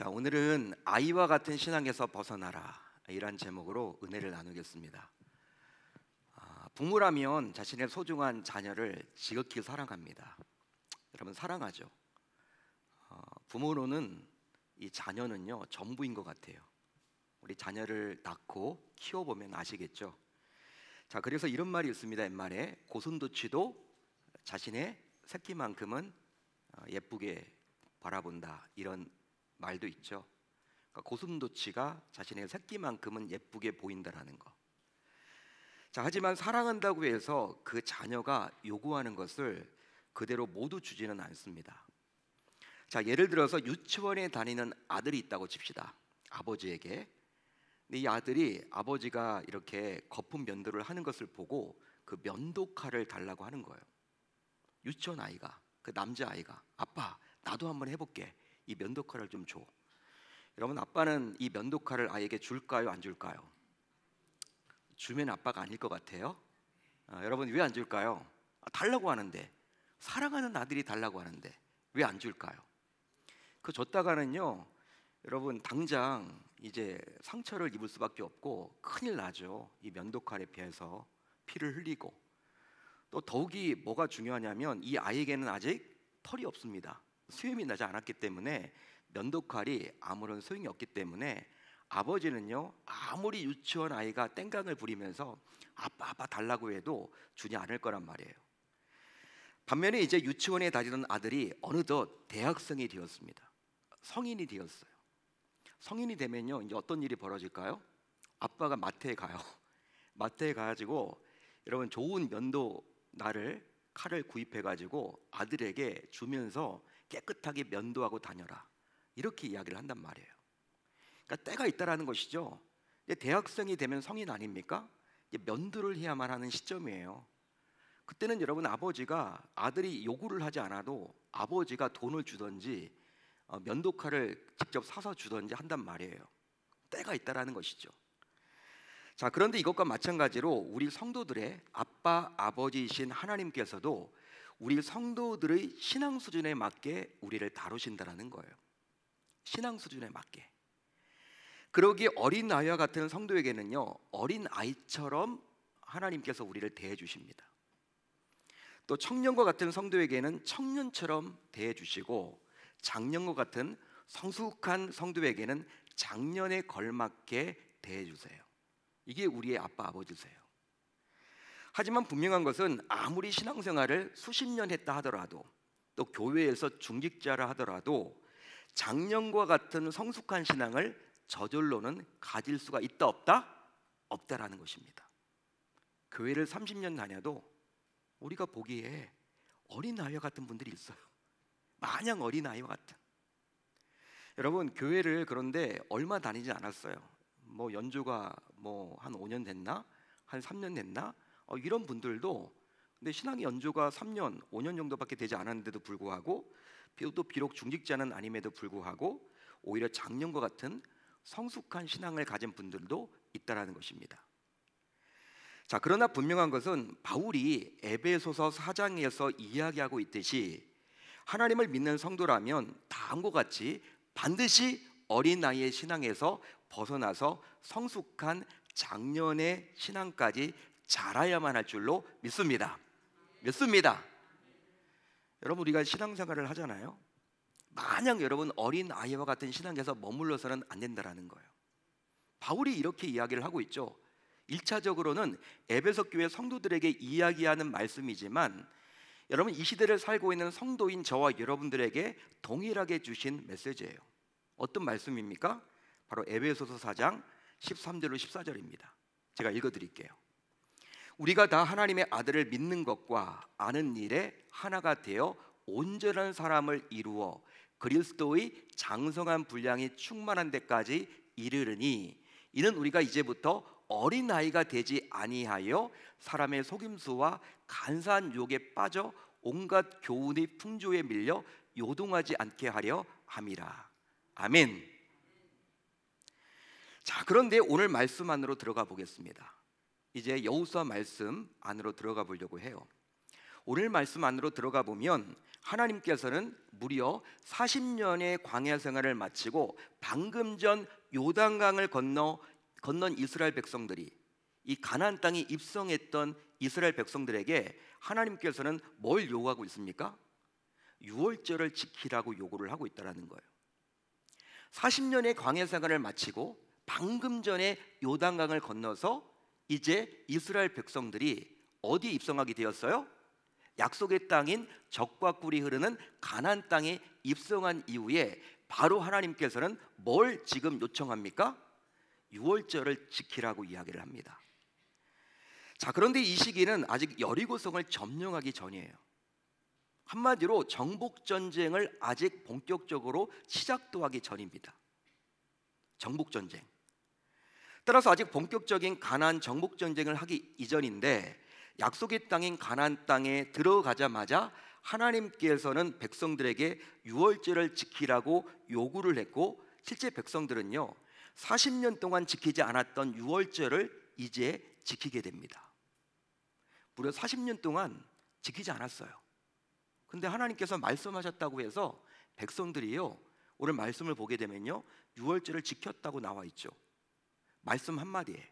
자, 오늘은 아이와 같은 신앙에서 벗어나라 이란 제목으로 은혜를 나누겠습니다. 부모라면 자신의 소중한 자녀를 지극히 사랑합니다. 여러분 사랑하죠. 부모로는 이 자녀는요 전부인 것 같아요. 우리 자녀를 낳고 키워보면 아시겠죠. 자, 그래서 이런 말이 있습니다. 옛말에 고슴도치도 자신의 새끼만큼은 예쁘게 바라본다, 이런 말도 있죠. 그러니까 고슴도치가 자신의 새끼만큼은 예쁘게 보인다라는 거. 자, 하지만 사랑한다고 해서 그 자녀가 요구하는 것을 그대로 모두 주지는 않습니다. 자, 예를 들어서 유치원에 다니는 아들이 있다고 칩시다. 아버지에게. 근데 이 아들이 아버지가 이렇게 거품 면도를 하는 것을 보고 그 면도칼을 달라고 하는 거예요. 유치원 아이가, 그 남자 아이가, 아빠 나도 한번 해볼게, 이 면도칼을 좀 줘. 여러분, 아빠는 이 면도칼을 아이에게 줄까요, 안 줄까요? 주면 아빠가 아닐 것 같아요. 여러분, 왜 안 줄까요? 달라고 하는데, 사랑하는 아들이 달라고 하는데 왜 안 줄까요? 그 줬다가는요, 여러분 당장 이제 상처를 입을 수밖에 없고 큰일 나죠. 이 면도칼에 비해서 피를 흘리고. 또 더욱이 뭐가 중요하냐면 이 아이에게는 아직 털이 없습니다. 수염이 나지 않았기 때문에 면도칼이 아무런 소용이 없기 때문에 아버지는요 아무리 유치원 아이가 땡깡을 부리면서 아빠 달라고 해도 주지 않을 거란 말이에요. 반면에 이제 유치원에 다니던 아들이 어느덧 대학생이 되었습니다. 성인이 되었어요. 성인이 되면요 이제 어떤 일이 벌어질까요? 아빠가 마트에 가요. 마트에 가가지고 여러분 좋은 면도 칼을 구입해가지고 아들에게 주면서 깨끗하게 면도하고 다녀라, 이렇게 이야기를 한단 말이에요. 그러니까 때가 있다라는 것이죠. 이제 대학생이 되면 성인 아닙니까? 이제 면도를 해야만 하는 시점이에요. 그때는 여러분 아버지가 아들이 요구를 하지 않아도 아버지가 돈을 주든지 면도칼을 직접 사서 주든지 한단 말이에요. 때가 있다라는 것이죠. 자, 그런데 이것과 마찬가지로 우리 성도들의 아빠, 아버지이신 하나님께서도 우리 성도들의 신앙 수준에 맞게 우리를 다루신다라는 거예요. 신앙 수준에 맞게. 그러기에 어린 아이와 같은 성도에게는요 어린 아이처럼 하나님께서 우리를 대해 주십니다. 또 청년과 같은 성도에게는 청년처럼 대해 주시고, 장년과 같은 성숙한 성도에게는 장년에 걸맞게 대해 주세요. 이게 우리의 아빠, 아버지세요. 하지만 분명한 것은 아무리 신앙생활을 수십 년 했다 하더라도, 또 교회에서 중직자라 하더라도 장년과 같은 성숙한 신앙을 저절로는 가질 수가 있다 없다? 없다라는 것입니다. 교회를 30년 다녀도 우리가 보기에 어린아이와 같은 분들이 있어요. 마냥 어린아이와 같은. 여러분, 교회를 그런데 얼마 다니지 않았어요. 뭐 연주가 한 5년 됐나? 한 3년 됐나? 이런 분들도 근데 신앙의 연주가 3년, 5년 정도밖에 되지 않았는데도 불구하고, 또 비록 중직자는 아님에도 불구하고 오히려 장년과 같은 성숙한 신앙을 가진 분들도 있다라는 것입니다. 자, 그러나 분명한 것은 바울이 에베소서 4장에서 이야기하고 있듯이 하나님을 믿는 성도라면 다음과 같이 반드시 어린아이의 신앙에서 벗어나서 성숙한 장년의 신앙까지 자라야만 할 줄로 믿습니다. 여러분, 우리가 신앙생활을 하잖아요. 마냥 여러분 어린아이와 같은 신앙에서 머물러서는 안 된다라는 거예요. 바울이 이렇게 이야기를 하고 있죠. 1차적으로는 에베소 교회 성도들에게 이야기하는 말씀이지만, 여러분 이 시대를 살고 있는 성도인 저와 여러분들에게 동일하게 주신 메시지예요. 어떤 말씀입니까? 바로 에베소서 4장 13절로 14절입니다. 제가 읽어드릴게요. 우리가 다 하나님의 아들을 믿는 것과 아는 일에 하나가 되어 온전한 사람을 이루어 그리스도의 장성한 분량이 충만한 데까지 이르르니, 이는 우리가 이제부터 어린아이가 되지 아니하여 사람의 속임수와 간사한 유혹에 빠져 온갖 교훈의 풍조에 밀려 요동하지 않게 하려 함이라. 아멘. 자, 그런데 오늘 말씀 안으로 들어가 보겠습니다. 이제 여호수아 말씀 안으로 들어가 보려고 해요. 오늘 말씀 안으로 들어가 보면 하나님께서는 무려 40년의 광야 생활을 마치고 방금 전 요단강을 건넌 이스라엘 백성들이, 이 가나안 땅에 입성했던 이스라엘 백성들에게 하나님께서는 뭘 요구하고 있습니까? 유월절을 지키라고 요구를 하고 있다는 거예요. 40년의 광야 생활을 마치고 방금 전에 요단강을 건너서 이제 이스라엘 백성들이 어디에 입성하게 되었어요? 약속의 땅인 젖과 꿀이 흐르는 가나안 땅에 입성한 이후에 바로 하나님께서는 뭘 지금 요청합니까? 유월절을 지키라고 이야기를 합니다. 자, 그런데 이 시기는 아직 여리고성을 점령하기 전이에요. 한마디로 정복 전쟁을 아직 본격적으로 시작도 하기 전입니다. 정복 전쟁. 따라서 아직 본격적인 가나안 정복 전쟁을 하기 이전인데, 약속의 땅인 가나안 땅에 들어가자마자 하나님께서는 백성들에게 유월절을 지키라고 요구를 했고, 실제 백성들은요 40년 동안 지키지 않았던 유월절을 이제 지키게 됩니다. 무려 40년 동안 지키지 않았어요. 근데 하나님께서 말씀하셨다고 해서 백성들이요, 오늘 말씀을 보게 되면요 유월절을 지켰다고 나와 있죠. 말씀 한마디에.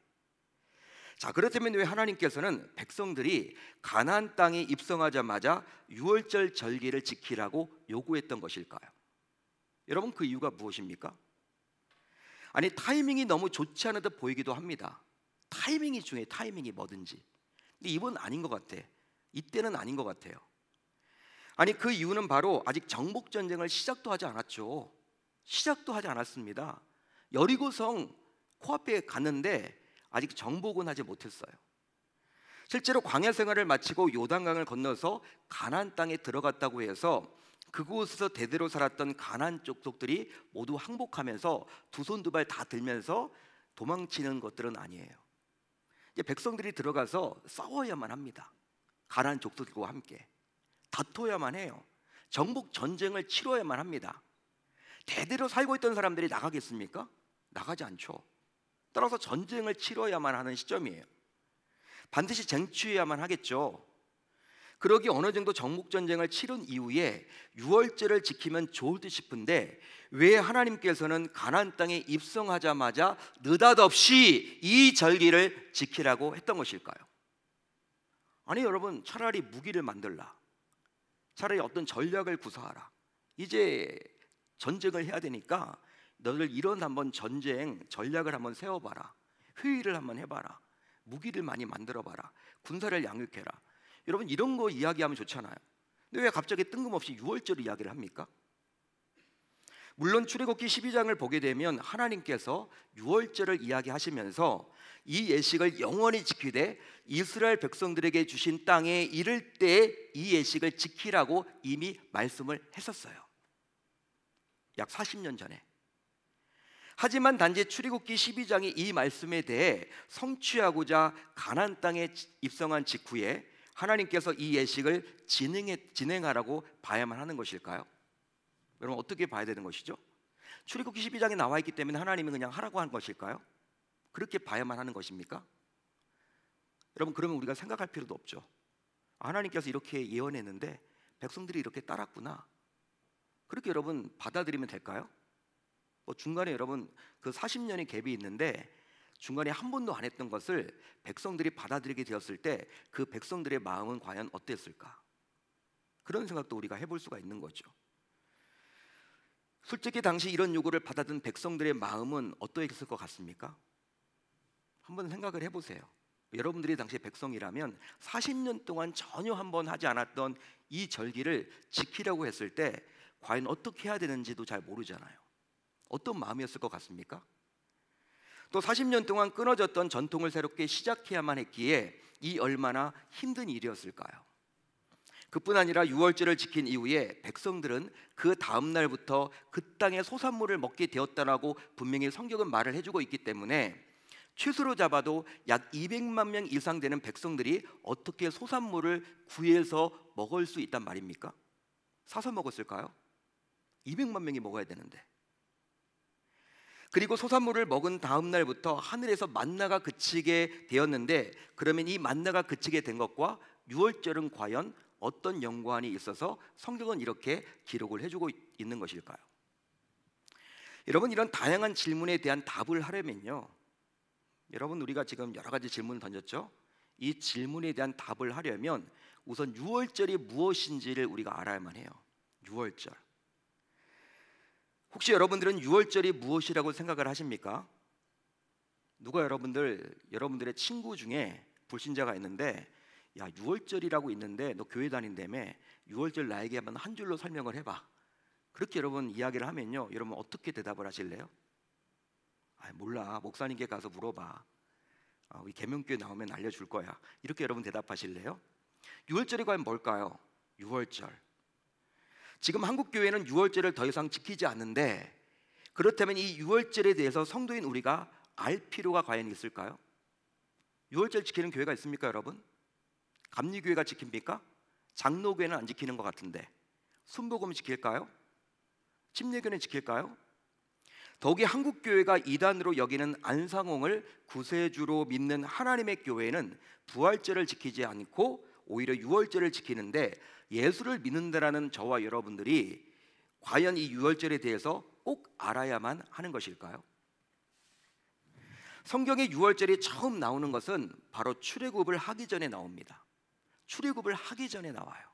자, 그렇다면 왜 하나님께서는 백성들이 가나안 땅에 입성하자마자 유월절 절기를 지키라고 요구했던 것일까요? 여러분, 그 이유가 무엇입니까? 아니, 타이밍이 너무 좋지 않은 듯 보이기도 합니다. 타이밍이 중요해. 타이밍이 뭐든지. 근데 이번 아닌 것 같아. 이때는 아닌 것 같아요. 아니, 그 이유는 바로 아직 정복 전쟁을 시작도 하지 않았죠. 시작도 하지 않았습니다. 여리고성 코앞에 갔는데 아직 정복은 하지 못했어요. 실제로 광야 생활을 마치고 요단강을 건너서 가나안 땅에 들어갔다고 해서 그곳에서 대대로 살았던 가나안 족속들이 모두 항복하면서 두 손 두 발 다 들면서 도망치는 것들은 아니에요. 이제 백성들이 들어가서 싸워야만 합니다. 가나안 족속들과 함께 다퉈야만 해요. 정복 전쟁을 치러야만 합니다. 대대로 살고 있던 사람들이 나가겠습니까? 나가지 않죠. 따라서 전쟁을 치러야만 하는 시점이에요. 반드시 쟁취해야만 하겠죠. 그러기 어느 정도 정복 전쟁을 치른 이후에 유월절을 지키면 좋을 듯 싶은데, 왜 하나님께서는 가나안 땅에 입성하자마자 느닷없이 이 절기를 지키라고 했던 것일까요? 아니, 여러분, 차라리 무기를 만들라, 차라리 어떤 전략을 구사하라. 이제 전쟁을 해야 되니까 너들 이런 한번 전쟁 전략을 한번 세워봐라. 회의를 한번 해봐라. 무기를 많이 만들어봐라. 군사를 양육해라. 여러분, 이런 거 이야기하면 좋잖아요. 근데 왜 갑자기 뜬금없이 유월절 이야기를 합니까? 물론 출애굽기 12장을 보게 되면 하나님께서 유월절을 이야기하시면서 이 예식을 영원히 지키되 이스라엘 백성들에게 주신 땅에 이를 때 이 예식을 지키라고 이미 말씀을 했었어요. 약 40년 전에. 하지만 단지 출애굽기 12장의 이 말씀에 대해 성취하고자 가나안 땅에 입성한 직후에 하나님께서 이 예식을 진행하라고 봐야만 하는 것일까요? 여러분, 어떻게 봐야 되는 것이죠? 출애굽기 12장에 나와 있기 때문에 하나님이 그냥 하라고 한 것일까요? 그렇게 봐야만 하는 것입니까? 여러분, 그러면 우리가 생각할 필요도 없죠. 하나님께서 이렇게 예언했는데 백성들이 이렇게 따랐구나. 그렇게 여러분 받아들이면 될까요? 중간에 여러분 그 40년의 갭이 있는데 중간에 한 번도 안 했던 것을 백성들이 받아들이게 되었을 때 그 백성들의 마음은 과연 어땠을까? 그런 생각도 우리가 해볼 수가 있는 거죠. 솔직히 당시 이런 요구를 받아든 백성들의 마음은 어떠했을 것 같습니까? 한번 생각을 해보세요. 여러분들이 당시 백성이라면 40년 동안 전혀 한번 하지 않았던 이 절기를 지키려고 했을 때 과연 어떻게 해야 되는지도 잘 모르잖아요. 어떤 마음이었을 것 같습니까? 또 40년 동안 끊어졌던 전통을 새롭게 시작해야만 했기에 이 얼마나 힘든 일이었을까요? 그뿐 아니라 유월절을 지킨 이후에 백성들은 그 다음 날부터 그 땅의 소산물을 먹게 되었다라고 분명히 성경은 말을 해주고 있기 때문에 최소로 잡아도 약 200만 명 이상 되는 백성들이 어떻게 소산물을 구해서 먹을 수 있단 말입니까? 사서 먹었을까요? 200만 명이 먹어야 되는데. 그리고 소산물을 먹은 다음 날부터 하늘에서 만나가 그치게 되었는데, 그러면 이 만나가 그치게 된 것과 유월절은 과연 어떤 연관이 있어서 성경은 이렇게 기록을 해주고 있는 것일까요? 여러분, 이런 다양한 질문에 대한 답을 하려면요, 여러분, 우리가 지금 여러 가지 질문을 던졌죠. 이 질문에 대한 답을 하려면 우선 유월절이 무엇인지를 우리가 알아야만 해요. 유월절. 혹시 여러분들은 유월절이 무엇이라고 생각을 하십니까? 누가 여러분들의 친구 중에 불신자가 있는데, 야, 유월절이라고 있는데 너 교회 다닌다며, 유월절 나에게 한번 한 줄로 설명을 해봐. 그렇게 여러분 이야기를 하면요, 여러분 어떻게 대답을 하실래요? 아, 몰라, 목사님께 가서 물어봐. 우리 계명교회 나오면 알려줄 거야. 이렇게 여러분 대답하실래요? 유월절이 과연 뭘까요? 유월절. 지금 한국 교회는 유월절을 더 이상 지키지 않는데, 그렇다면 이 유월절에 대해서 성도인 우리가 알 필요가 과연 있을까요? 유월절 지키는 교회가 있습니까, 여러분? 감리교회가 지킵니까? 장로교회는 안 지키는 것 같은데, 순복음 지킬까요? 침례교회는 지킬까요? 더욱이 한국 교회가 이단으로 여기는 안상홍을 구세주로 믿는 하나님의 교회는 부활절을 지키지 않고 오히려 유월절을 지키는데, 예수를 믿는다라는 저와 여러분들이 과연 이 유월절에 대해서 꼭 알아야만 하는 것일까요? 성경에 유월절이 처음 나오는 것은 바로 출애굽을 하기 전에 나옵니다. 출애굽을 하기 전에 나와요.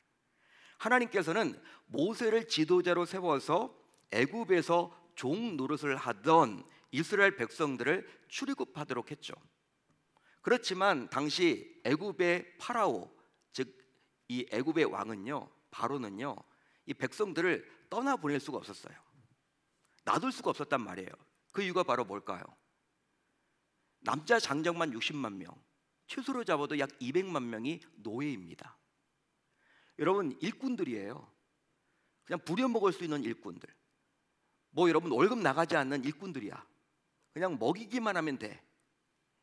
하나님께서는 모세를 지도자로 세워서 애굽에서 종 노릇을 하던 이스라엘 백성들을 출애굽하도록 했죠. 그렇지만 당시 애굽의 파라오, 즉 이 애굽의 왕은요, 바로는요, 이 백성들을 떠나 보낼 수가 없었어요. 놔둘 수가 없었단 말이에요. 그 이유가 바로 뭘까요? 남자 장정만 60만 명, 최소로 잡아도 약 200만 명이 노예입니다. 여러분, 일꾼들이에요. 그냥 부려먹을 수 있는 일꾼들. 뭐 여러분 월급 나가지 않는 일꾼들이야. 그냥 먹이기만 하면 돼.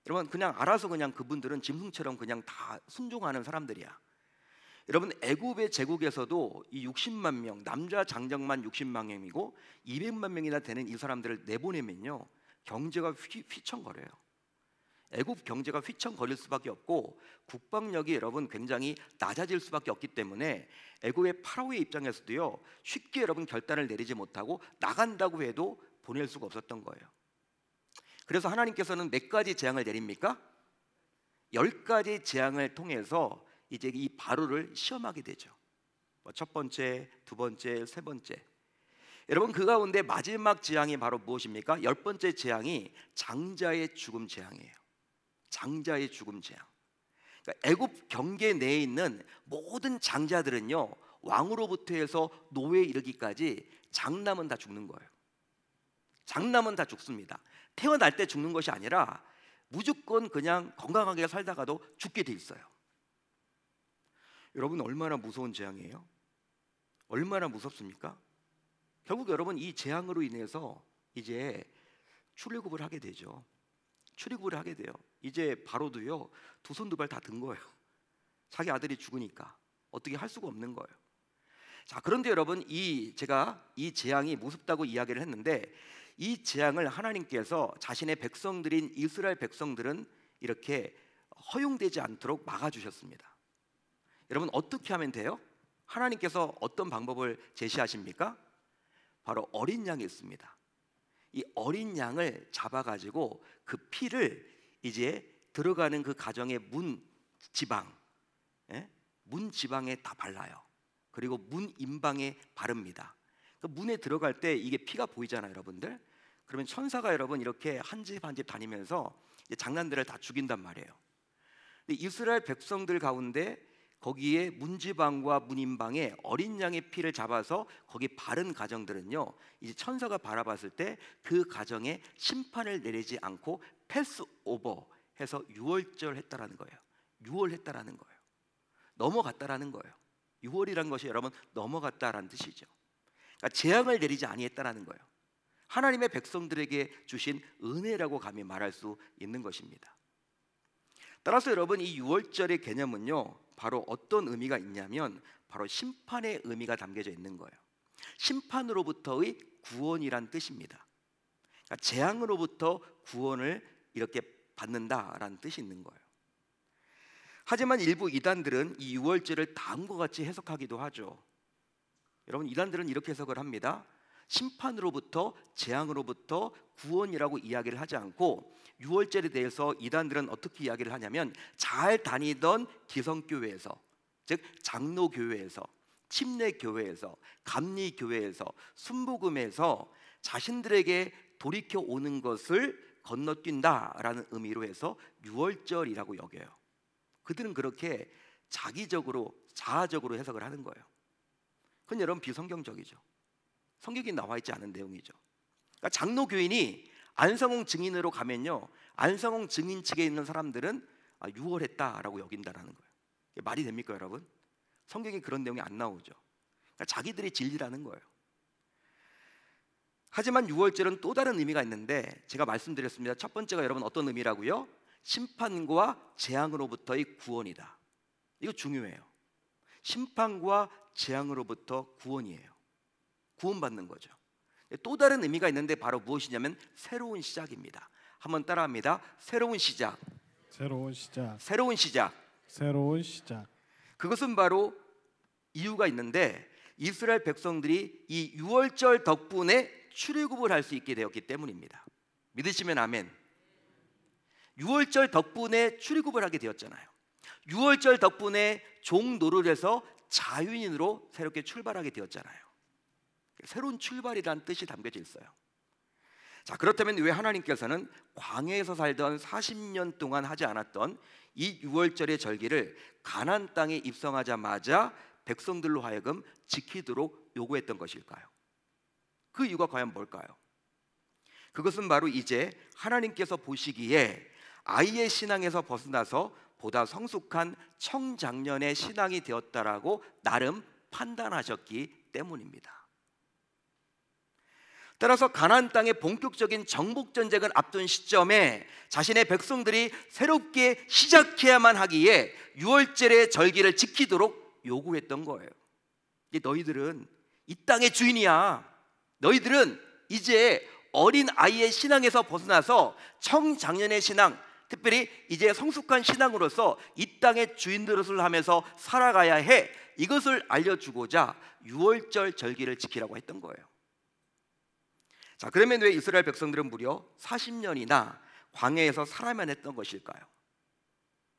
여러분, 그냥 알아서 그냥 그분들은 짐승처럼 그냥 다 순종하는 사람들이야. 여러분, 애굽의 제국에서도 이 60만 명, 남자 장정만 60만 명이고 200만 명이나 되는 이 사람들을 내보내면요, 경제가 휘청거려요. 애굽 경제가 휘청거릴 수밖에 없고 국방력이 여러분 굉장히 낮아질 수밖에 없기 때문에 애굽의 파라오의 입장에서도요, 쉽게 여러분 결단을 내리지 못하고 나간다고 해도 보낼 수가 없었던 거예요. 그래서 하나님께서는 몇 가지 재앙을 내립니까? 10가지 재앙을 통해서 이제 이 바로를 시험하게 되죠. 첫 번째, 두 번째, 세 번째. 여러분, 그 가운데 마지막 재앙이 바로 무엇입니까? 10번째 재앙이 장자의 죽음 재앙이에요. 장자의 죽음 재앙. 그러니까 애굽 경계 내에 있는 모든 장자들은요, 왕으로부터 해서 노예에 이르기까지 장남은 다 죽는 거예요. 장남은 다 죽습니다. 태어날 때 죽는 것이 아니라 무조건 그냥 건강하게 살다가도 죽게 돼 있어요. 여러분, 얼마나 무서운 재앙이에요? 얼마나 무섭습니까? 결국 여러분, 이 재앙으로 인해서 이제 출애굽을 하게 되죠. 출애굽을 하게 돼요. 이제 바로도요, 두 손 두 발 다 든 거예요. 자기 아들이 죽으니까 어떻게 할 수가 없는 거예요. 자, 그런데 여러분, 제가 이 재앙이 무섭다고 이야기를 했는데, 이 재앙을 하나님께서 자신의 백성들인 이스라엘 백성들은 이렇게 허용되지 않도록 막아주셨습니다. 여러분, 어떻게 하면 돼요? 하나님께서 어떤 방법을 제시하십니까? 바로 어린 양이 있습니다. 이 어린 양을 잡아가지고 그 피를 이제 들어가는 그 가정의 문 지방, 문 지방에 다 발라요. 그리고 문 임방에 바릅니다. 그 문에 들어갈 때 이게 피가 보이잖아요, 여러분들. 그러면 천사가 여러분 이렇게 한 집 한 집 다니면서 이제 장난들을 다 죽인단 말이에요. 근데 이스라엘 백성들 가운데 거기에 문지방과 문임방에 어린 양의 피를 잡아서 거기 바른 가정들은요, 이제 천사가 바라봤을 때 그 가정에 심판을 내리지 않고 패스오버 해서 유월절 했다라는 거예요. 유월했다라는 거예요. 넘어갔다라는 거예요. 유월이란 것이 여러분 넘어갔다라는 뜻이죠. 그러니까 재앙을 내리지 아니했다라는 거예요. 하나님의 백성들에게 주신 은혜라고 감히 말할 수 있는 것입니다. 따라서 여러분, 이 유월절의 개념은요, 바로 어떤 의미가 있냐면 바로 심판의 의미가 담겨져 있는 거예요. 심판으로부터의 구원이란 뜻입니다. 그러니까 재앙으로부터 구원을 이렇게 받는다라는 뜻이 있는 거예요. 하지만 일부 이단들은 이 유월절을 다음과 같이 해석하기도 하죠. 여러분, 이단들은 이렇게 해석을 합니다. 심판으로부터 재앙으로부터 구원이라고 이야기를 하지 않고 유월절에 대해서 이단들은 어떻게 이야기를 하냐면 잘 다니던 기성교회에서, 즉 장로교회에서, 침례교회에서, 감리교회에서, 순복음에서 자신들에게 돌이켜 오는 것을 건너뛴다라는 의미로 해서 유월절이라고 여겨요. 그들은 그렇게 자기적으로, 자아적으로 해석을 하는 거예요. 그건 여러분 비성경적이죠. 성경에 나와 있지 않은 내용이죠. 그러니까 장로교인이 안성홍 증인으로 가면요, 안성홍 증인 측에 있는 사람들은 유월했다라고 여긴다라는 거예요. 이게 말이 됩니까, 여러분? 성경에 그런 내용이 안 나오죠. 그러니까 자기들의 진리라는 거예요. 하지만 유월절은 또 다른 의미가 있는데 제가 말씀드렸습니다. 첫 번째가 여러분 어떤 의미라고요? 심판과 재앙으로부터의 구원이다. 이거 중요해요. 심판과 재앙으로부터 구원이에요. 구원받는 거죠. 또 다른 의미가 있는데 바로 무엇이냐면 새로운 시작입니다. 한번 따라합니다. 새로운 시작. 새로운 시작. 새로운 시작. 새로운 시작. 그것은 바로 이유가 있는데 이스라엘 백성들이 이 유월절 덕분에 출애굽을 할 수 있게 되었기 때문입니다. 믿으시면 아멘. 유월절 덕분에 출애굽을 하게 되었잖아요. 유월절 덕분에 종 노릇에서 자유인으로 새롭게 출발하게 되었잖아요. 새로운 출발이라는 뜻이 담겨져 있어요. 자, 그렇다면 왜 하나님께서는 광야에서 살던 40년 동안 하지 않았던 이 유월절의 절기를 가나안 땅에 입성하자마자 백성들로 하여금 지키도록 요구했던 것일까요? 그 이유가 과연 뭘까요? 그것은 바로 이제 하나님께서 보시기에 아이의 신앙에서 벗어나서 보다 성숙한 청장년의 신앙이 되었다라고 나름 판단하셨기 때문입니다. 따라서 가나안 땅의 본격적인 정복 전쟁을 앞둔 시점에 자신의 백성들이 새롭게 시작해야만 하기에 유월절의 절기를 지키도록 요구했던 거예요. 너희들은 이 땅의 주인이야. 너희들은 이제 어린 아이의 신앙에서 벗어나서 청장년의 신앙, 특별히 이제 성숙한 신앙으로서 이 땅의 주인들을 하면서 살아가야 해. 이것을 알려주고자 유월절 절기를 지키라고 했던 거예요. 자, 그러면 왜 이스라엘 백성들은 무려 40년이나 광야에서 살아야만 했던 것일까요?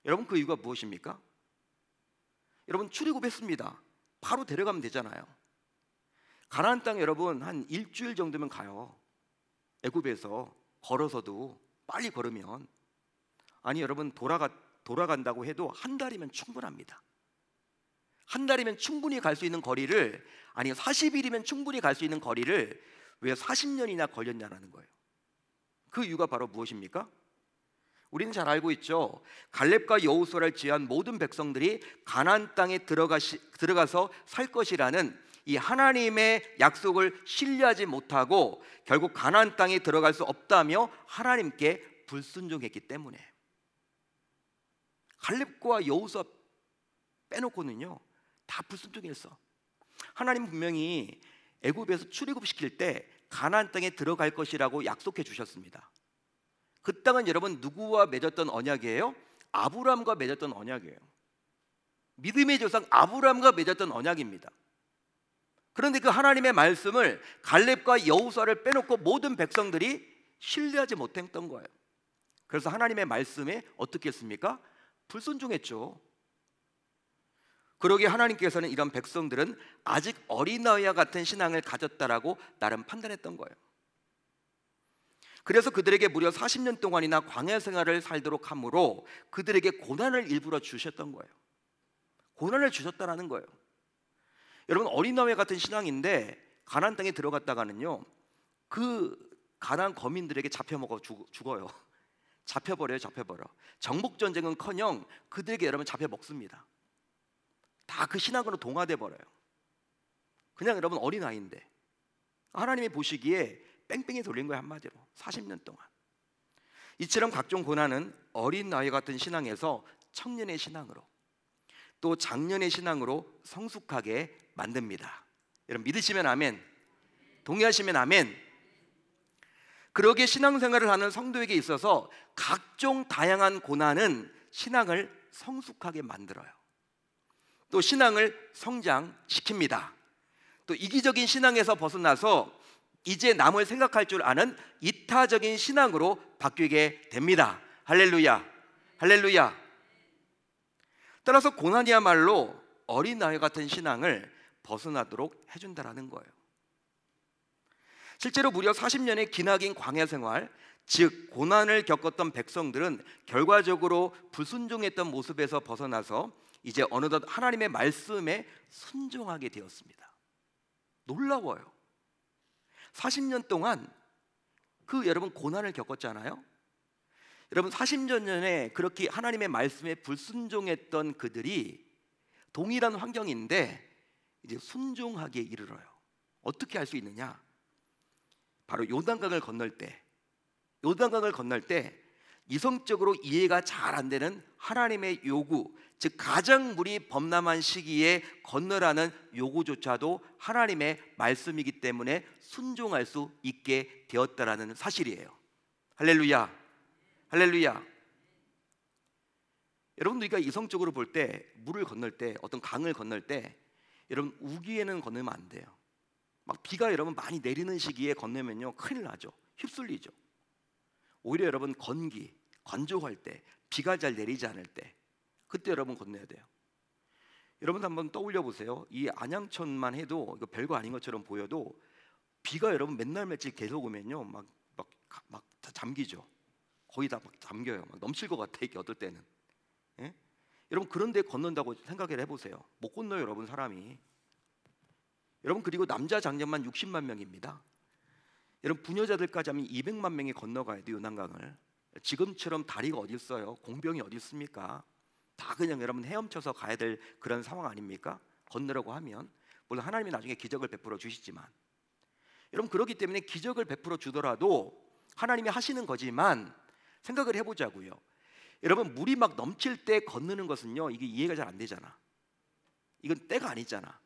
여러분, 그 이유가 무엇입니까? 여러분, 출애굽했습니다. 바로 데려가면 되잖아요. 가나안 땅 여러분 한 일주일 정도면 가요. 애굽에서 걸어서도 빨리 걸으면, 아니 여러분 돌아간다고 해도 한 달이면 충분합니다. 한 달이면 충분히 갈 수 있는 거리를, 아니 40일이면 충분히 갈 수 있는 거리를 왜 40년이나 걸렸냐는 거예요. 그 이유가 바로 무엇입니까? 우리는 잘 알고 있죠. 갈렙과 여호수아를 제외한 모든 백성들이 가나안 땅에 들어가서 살 것이라는 이 하나님의 약속을 신뢰하지 못하고 결국 가나안 땅에 들어갈 수 없다며 하나님께 불순종했기 때문에, 갈렙과 여호수아 빼놓고는요 다 불순종했어. 하나님 분명히 애굽에서 출애굽시킬 때 가나안 땅에 들어갈 것이라고 약속해 주셨습니다. 그 땅은 여러분 누구와 맺었던 언약이에요? 아브라함과 맺었던 언약이에요. 믿음의 조상 아브라함과 맺었던 언약입니다. 그런데 그 하나님의 말씀을 갈렙과 여호수아를 빼놓고 모든 백성들이 신뢰하지 못했던 거예요. 그래서 하나님의 말씀에 어떻게 했습니까? 불순종했죠. 그러기에 하나님께서는 이런 백성들은 아직 어린아이와 같은 신앙을 가졌다라고 나름 판단했던 거예요. 그래서 그들에게 무려 40년 동안이나 광야 생활을 살도록 함으로 그들에게 고난을 일부러 주셨던 거예요. 고난을 주셨다라는 거예요. 여러분, 어린아이 같은 신앙인데 가나안 땅에 들어갔다가는요 그 가나안 거민들에게 잡혀먹어 죽어요. 잡혀버려요. 정복 전쟁은커녕 그들에게 여러분 잡혀먹습니다. 다 그 신앙으로 동화돼 버려요. 그냥 여러분 어린아이인데 하나님이 보시기에 뺑뺑이 돌린 거예요. 한마디로 40년 동안. 이처럼 각종 고난은 어린아이 같은 신앙에서 청년의 신앙으로, 또 장년의 신앙으로 성숙하게 만듭니다. 여러분 믿으시면 아멘, 동의하시면 아멘. 그러기에 신앙생활을 하는 성도에게 있어서 각종 다양한 고난은 신앙을 성숙하게 만들어요. 또 신앙을 성장시킵니다. 또 이기적인 신앙에서 벗어나서 이제 남을 생각할 줄 아는 이타적인 신앙으로 바뀌게 됩니다. 할렐루야, 할렐루야. 따라서 고난이야말로 어린아이 같은 신앙을 벗어나도록 해준다라는 거예요. 실제로 무려 40년의 기나긴 광야 생활, 즉 고난을 겪었던 백성들은 결과적으로 불순종했던 모습에서 벗어나서 이제 어느덧 하나님의 말씀에 순종하게 되었습니다. 놀라워요. 40년 동안 여러분 고난을 겪었잖아요. 여러분 40년 전에 그렇게 하나님의 말씀에 불순종했던 그들이 동일한 환경인데 이제 순종하기에 이르러요. 어떻게 할 수 있느냐? 바로 요단강을 건널 때 이성적으로 이해가 잘 안 되는 하나님의 요구, 즉 가장 물이 범람한 시기에 건너라는 요구조차도 하나님의 말씀이기 때문에 순종할 수 있게 되었다라는 사실이에요. 할렐루야, 할렐루야. 여러분, 우리가 이성적으로 볼 때 물을 건널 때, 어떤 강을 건널 때 여러분 우기에는 건너면 안 돼요. 막 비가 여러분 많이 내리는 시기에 건너면요 큰일 나죠. 휩쓸리죠. 오히려 여러분 건조할 때, 비가 잘 내리지 않을 때, 그때 여러분 건너야 돼요. 여러분 한번 떠올려 보세요. 이 안양천만 해도 이거 별거 아닌 것처럼 보여도 비가 여러분 맨날 며칠 계속 오면요 막 다 잠기죠. 거의 다 막 잠겨요. 막 넘칠 것 같아 이게 어떨 때는. 예? 여러분 그런데 건넌다고 생각을 해보세요. 못 건너요 여러분 사람이. 여러분 그리고 남자 장년만 60만 명입니다. 여러분 부녀자들까지 하면 200만 명이 건너가야 돼요 요단강을. 지금처럼 다리가 어디 있어요? 공병이 어디 있습니까? 다 그냥 여러분 헤엄쳐서 가야 될 그런 상황 아닙니까? 건너라고 하면 물론 하나님이 나중에 기적을 베풀어 주시지만 여러분 그렇기 때문에 기적을 베풀어 주더라도 하나님이 하시는 거지만 생각을 해보자고요. 여러분 물이 막 넘칠 때 건너는 것은요 이게 이해가 잘 안 되잖아. 이건 때가 아니잖아.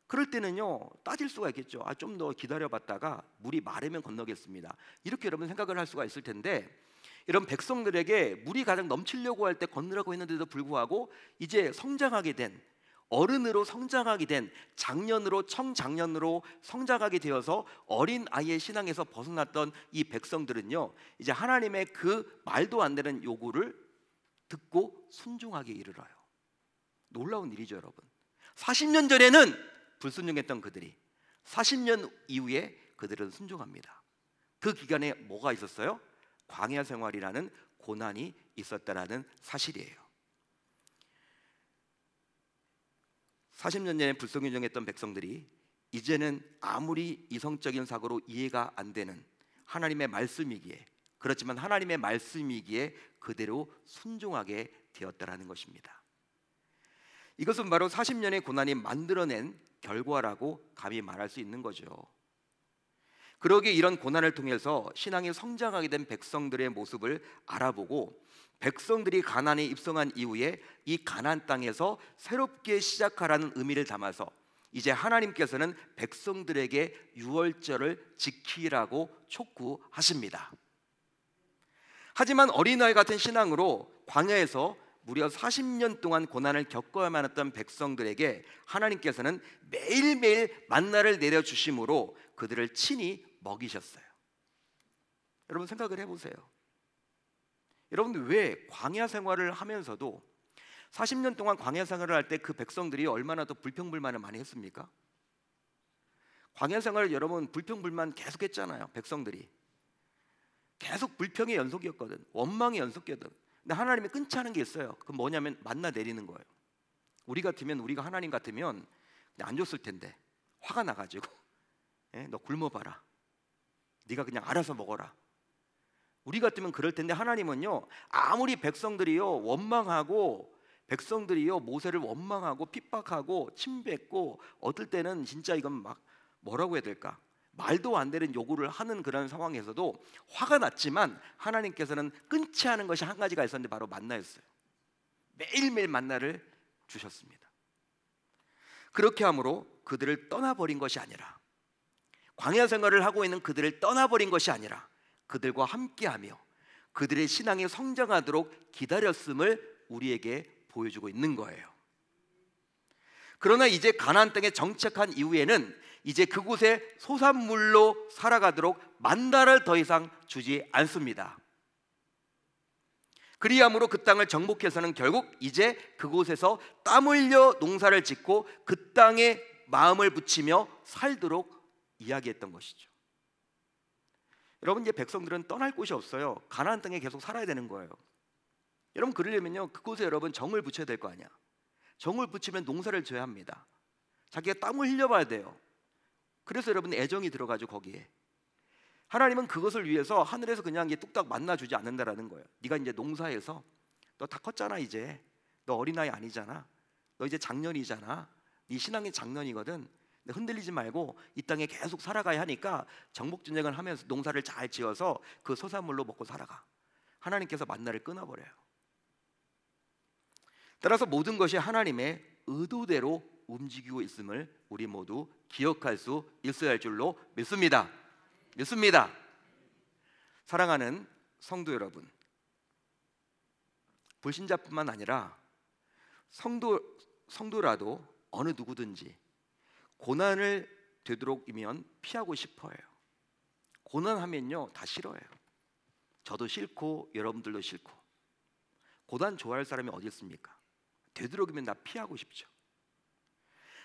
그럴 때는요 따질 수가 있겠죠. 좀 더 기다려봤다가 물이 마르면 건너겠습니다. 이렇게 여러분 생각을 할 수가 있을 텐데 이런 백성들에게 물이 가장 넘치려고 할 때 건너라고 했는데도 불구하고 이제 성장하게 된 어른으로 성장하게 된 장년으로 청장년으로 성장하게 되어서 어린 아이의 신앙에서 벗어났던 이 백성들은요 이제 하나님의 그 말도 안 되는 요구를 듣고 순종하게 이르러요. 놀라운 일이죠 여러분. 40년 전에는 불순종했던 그들이 40년 이후에 그들은 순종합니다. 그 기간에 뭐가 있었어요? 광야 생활이라는 고난이 있었다라는 사실이에요. 40년 전에 불순종했던 백성들이 이제는 아무리 이성적인 사고로 이해가 안 되는 하나님의 말씀이기에 그렇지만 하나님의 말씀이기에 그대로 순종하게 되었다라는 것입니다. 이것은 바로 40년의 고난이 만들어낸 결과라고 감히 말할 수 있는 거죠. 그러기에 이런 고난을 통해서 신앙이 성장하게 된 백성들의 모습을 알아보고 백성들이 가나안에 입성한 이후에 이 가나안 땅에서 새롭게 시작하라는 의미를 담아서 이제 하나님께서는 백성들에게 유월절을 지키라고 촉구하십니다. 하지만 어린아이 같은 신앙으로 광야에서 무려 40년 동안 고난을 겪어야만 했던 백성들에게 하나님께서는 매일매일 만나를 내려주심으로 그들을 친히 먹이셨어요. 여러분 생각을 해보세요. 여러분 왜 광야 생활을 하면서도 40년 동안 광야 생활을 할 때 그 백성들이 얼마나 더 불평불만을 많이 했습니까? 광야 생활을 여러분 불평불만 계속 했잖아요. 백성들이 계속 불평의 연속이었거든. 원망의 연속이었거든. 근데 하나님이 끊지 않은 게 있어요. 그건 뭐냐면 만나 내리는 거예요. 우리가 하나님 같으면 안 줬을 텐데 화가 나가지고 너 굶어봐라. 네가 그냥 알아서 먹어라. 우리 같으면 그럴 텐데 하나님은요 아무리 백성들이요 원망하고 백성들이요 모세를 원망하고 핍박하고 침뱉고 어떨 때는 진짜 이건 막 뭐라고 해야 될까? 말도 안 되는 요구를 하는 그런 상황에서도 화가 났지만 하나님께서는 끊지 않은 것이 한 가지가 있었는데 바로 만나였어요. 매일매일 만나를 주셨습니다. 그렇게 함으로 그들을 떠나버린 것이 아니라 광야 생활을 하고 있는 그들을 떠나버린 것이 아니라 그들과 함께하며 그들의 신앙이 성장하도록 기다렸음을 우리에게 보여주고 있는 거예요. 그러나 이제 가나안 땅에 정착한 이후에는 이제 그곳에 소산물로 살아가도록 만나를 더 이상 주지 않습니다. 그리함으로 그 땅을 정복해서는 결국 이제 그곳에서 땀 흘려 농사를 짓고 그 땅에 마음을 붙이며 살도록 이야기했던 것이죠. 여러분, 이제 백성들은 떠날 곳이 없어요. 가나안 땅에 계속 살아야 되는 거예요. 여러분, 그러려면요 그곳에 여러분 정을 붙여야 될 거 아니야. 정을 붙이면 농사를 져야 합니다. 자기가 땀을 흘려봐야 돼요. 그래서 여러분 애정이 들어가죠. 거기에 하나님은 그것을 위해서 하늘에서 그냥 뚝딱 만나주지 않는다라는 거예요. 네가 이제 농사에서 너 다 컸잖아. 이제 너 어린아이 아니잖아. 너 이제 장년이잖아. 네 신앙이 장년이거든. 흔들리지 말고 이 땅에 계속 살아가야 하니까 정복전쟁을 하면서 농사를 잘 지어서 그 소산물로 먹고 살아가. 하나님께서 만나를 끊어버려요. 따라서 모든 것이 하나님의 의도대로 움직이고 있음을 우리 모두 기억할 수 있어야 할 줄로 믿습니다. 사랑하는 성도 여러분, 불신자뿐만 아니라 성도라도 어느 누구든지 고난을 되도록이면 피하고 싶어해요. 고난하면요 다 싫어해요. 저도 싫고 여러분들도 싫고. 고난 좋아할 사람이 어디 있습니까? 되도록이면 다 피하고 싶죠.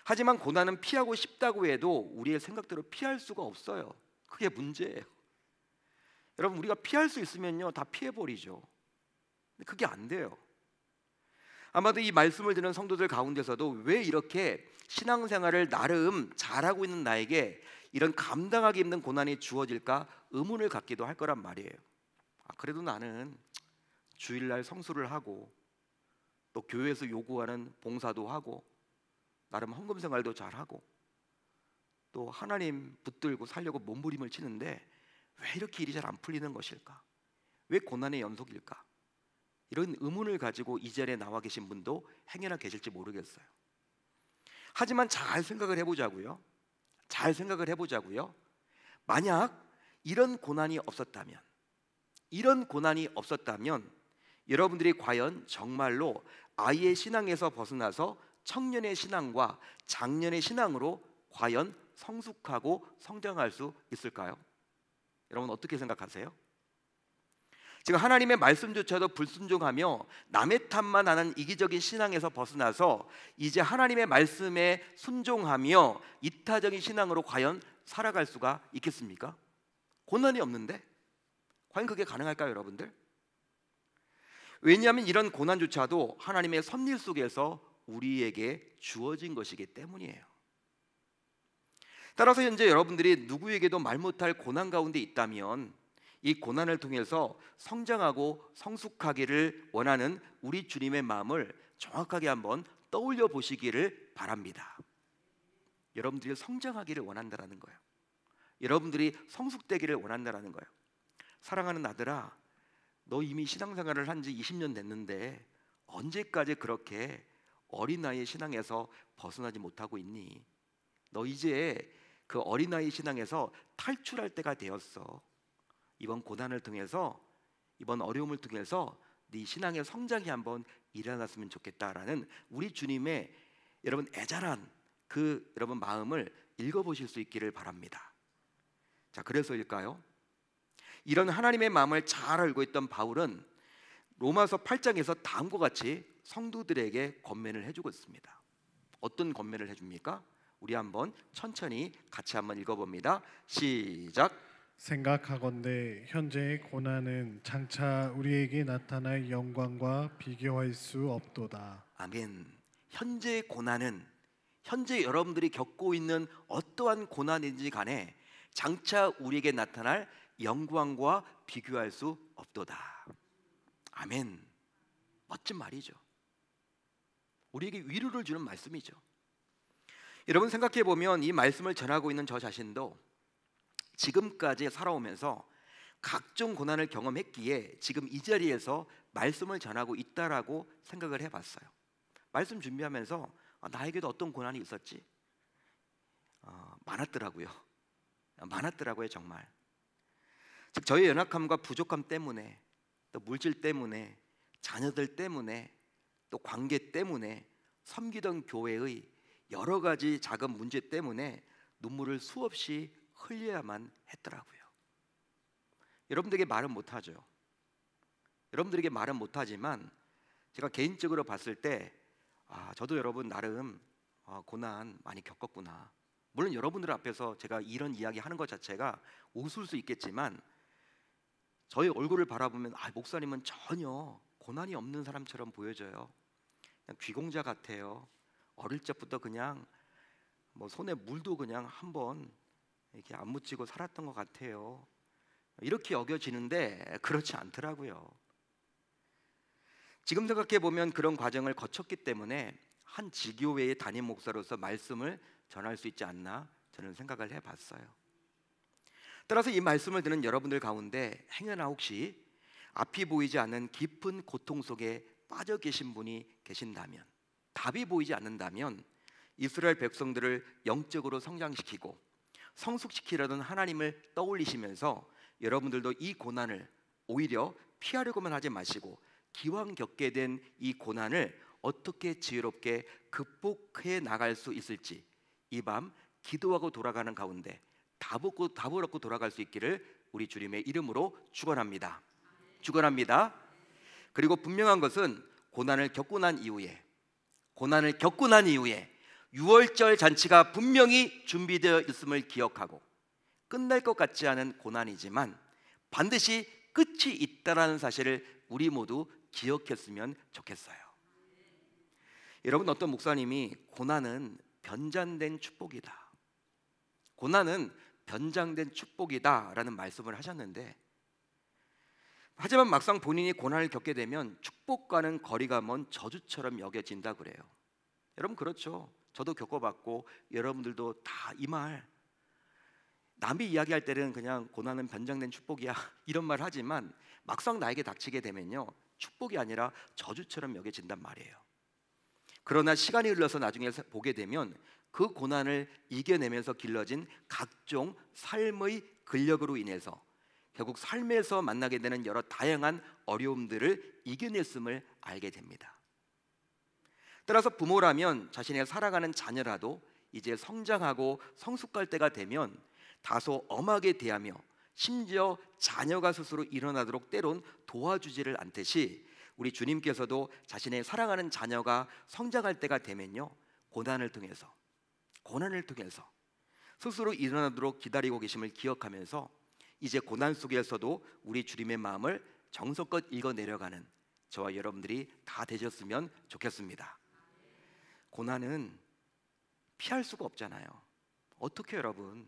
하지만 고난은 피하고 싶다고 해도 우리의 생각대로 피할 수가 없어요. 그게 문제예요. 여러분, 우리가 피할 수 있으면요 다 피해버리죠. 근데 그게 안 돼요. 아마도 이 말씀을 듣는 성도들 가운데서도 왜 이렇게 신앙생활을 나름 잘하고 있는 나에게 이런 감당하기 힘든 고난이 주어질까 의문을 갖기도 할 거란 말이에요. 그래도 나는 주일날 성수를 하고 또 교회에서 요구하는 봉사도 하고 나름 헌금 생활도 잘하고 또 하나님 붙들고 살려고 몸부림을 치는데 왜 이렇게 일이 잘 안 풀리는 것일까? 왜 고난의 연속일까? 이런 의문을 가지고 이 자리에 나와 계신 분도 행여나 계실지 모르겠어요. 하지만 잘 생각을 해보자고요. 만약 이런 고난이 없었다면 여러분들이 과연 정말로 아이의 신앙에서 벗어나서 청년의 신앙과 장년의 신앙으로 과연 성숙하고 성장할 수 있을까요? 여러분 어떻게 생각하세요? 지금 하나님의 말씀조차도 불순종하며 남의 탓만 하는 이기적인 신앙에서 벗어나서 이제 하나님의 말씀에 순종하며 이타적인 신앙으로 과연 살아갈 수가 있겠습니까? 고난이 없는데 과연 그게 가능할까요, 여러분들? 왜냐하면 이런 고난조차도 하나님의 섭리 속에서 우리에게 주어진 것이기 때문이에요. 따라서 현재 여러분들이 누구에게도 말 못할 고난 가운데 있다면 이 고난을 통해서 성장하고 성숙하기를 원하는 우리 주님의 마음을 정확하게 한번 떠올려 보시기를 바랍니다. 여러분들이 성장하기를 원한다는 거예요. 여러분들이 성숙되기를 원한다는 거예요. 사랑하는 아들아, 너 이미 신앙생활을 한 지 20년 됐는데 언제까지 그렇게 어린아이의 신앙에서 벗어나지 못하고 있니? 너 이제 그 어린아이 신앙에서 탈출할 때가 되었어. 이번 고난을 통해서, 이번 어려움을 통해서 네 신앙의 성장이 한번 일어났으면 좋겠다라는 우리 주님의 여러분 애절한 그 여러분 마음을 읽어보실 수 있기를 바랍니다. 자, 그래서일까요? 이런 하나님의 마음을 잘 알고 있던 바울은 로마서 8장에서 다음과 같이 성도들에게 권면을 해주고 있습니다. 어떤 권면을 해줍니까? 우리 한번 천천히 같이 한번 읽어봅니다. 시작. 생각하건대 현재의 고난은 장차 우리에게 나타날 영광과 비교할 수 없도다. 아멘. 현재의 고난은 현재 여러분들이 겪고 있는 어떠한 고난인지 간에 장차 우리에게 나타날 영광과 비교할 수 없도다. 아멘. 멋진 말이죠. 우리에게 위로를 주는 말씀이죠. 여러분 생각해 보면 이 말씀을 전하고 있는 저 자신도 지금까지 살아오면서 각종 고난을 경험했기에 지금 이 자리에서 말씀을 전하고 있다라고 생각을 해봤어요. 말씀 준비하면서 나에게도 어떤 고난이 있었지? 많았더라고요. 정말. 저희 연약함과 부족함 때문에, 또 물질 때문에, 자녀들 때문에, 또 관계 때문에, 섬기던 교회의 여러 가지 작은 문제 때문에 눈물을 수없이 흘려야만 했더라고요. 여러분들에게 말은 못하죠. 여러분들에게 말은 못하지만 제가 개인적으로 봤을 때 저도 여러분 나름 고난 많이 겪었구나. 물론 여러분들 앞에서 제가 이런 이야기 하는 것 자체가 웃을 수 있겠지만 저의 얼굴을 바라보면 목사님은 전혀 고난이 없는 사람처럼 보여져요. 그냥 귀공자 같아요. 어릴 적부터 그냥 손에 물도 그냥 한번 이렇게 안 묻히고 살았던 것 같아요. 이렇게 여겨지는데 그렇지 않더라고요. 지금 생각해 보면 그런 과정을 거쳤기 때문에 한 지교회의 담임 목사로서 말씀을 전할 수 있지 않나 저는 생각을 해봤어요. 따라서 이 말씀을 듣는 여러분들 가운데 행여나 혹시 앞이 보이지 않는 깊은 고통 속에 빠져 계신 분이 계신다면, 답이 보이지 않는다면 이스라엘 백성들을 영적으로 성장시키고 성숙시키려던 하나님을 떠올리시면서 여러분들도 이 고난을 오히려 피하려고만 하지 마시고 기왕 겪게 된 이 고난을 어떻게 지혜롭게 극복해 나갈 수 있을지 이 밤 기도하고 돌아가는 가운데 답을 얻고 돌아갈 수 있기를 우리 주님의 이름으로 축원합니다. 축원합니다. 그리고 분명한 것은 고난을 겪고 난 이후에 6월절 잔치가 분명히 준비되어 있음을 기억하고, 끝날 것 같지 않은 고난이지만 반드시 끝이 있다라는 사실을 우리 모두 기억했으면 좋겠어요. 여러분, 어떤 목사님이 고난은 변장된 축복이다, 고난은 변장된 축복이다 라는 말씀을 하셨는데, 하지만 막상 본인이 고난을 겪게 되면 축복과는 거리가 먼 저주처럼 여겨진다 그래요. 여러분 그렇죠. 저도 겪어봤고 여러분들도 다 이 말, 남이 이야기할 때는 그냥 고난은 변장된 축복이야 이런 말 하지만 막상 나에게 닥치게 되면요, 축복이 아니라 저주처럼 여겨진단 말이에요. 그러나 시간이 흘러서 나중에 보게 되면 그 고난을 이겨내면서 길러진 각종 삶의 근력으로 인해서 결국 삶에서 만나게 되는 여러 다양한 어려움들을 이겨냈음을 알게 됩니다. 따라서 부모라면 자신의 사랑하는 자녀라도 이제 성장하고 성숙할 때가 되면 다소 엄하게 대하며 심지어 자녀가 스스로 일어나도록 때론 도와주지를 않듯이 우리 주님께서도 자신의 사랑하는 자녀가 성장할 때가 되면요, 고난을 통해서 스스로 일어나도록 기다리고 계심을 기억하면서 이제 고난 속에서도 우리 주님의 마음을 정성껏 읽어내려가는 저와 여러분들이 다 되셨으면 좋겠습니다. 고난은 피할 수가 없잖아요. 어떻게 여러분,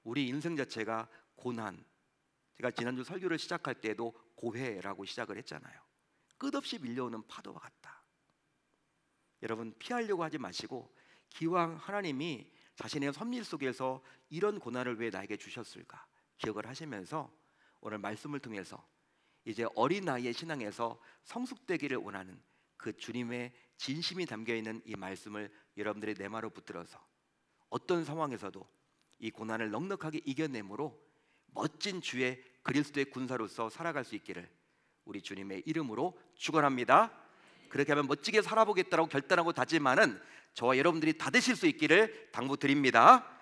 우리 인생 자체가 고난. 제가 지난주 설교를 시작할 때도 고해라고 시작을 했잖아요. 끝없이 밀려오는 파도와 같다. 여러분, 피하려고 하지 마시고 기왕 하나님이 자신의 섭리 속에서 이런 고난을 왜 나에게 주셨을까 기억을 하시면서 오늘 말씀을 통해서 이제 어린 나이의 신앙에서 성숙되기를 원하는 그 주님의 진심이 담겨있는 이 말씀을 여러분들의 내마로 붙들어서 어떤 상황에서도 이 고난을 넉넉하게 이겨내므로 멋진 주의 그리스도의 군사로서 살아갈 수 있기를 우리 주님의 이름으로 축원합니다. 그렇게 하면 멋지게 살아보겠다라고 결단하고 다짐하는 저와 여러분들이 다 되실 수 있기를 당부드립니다.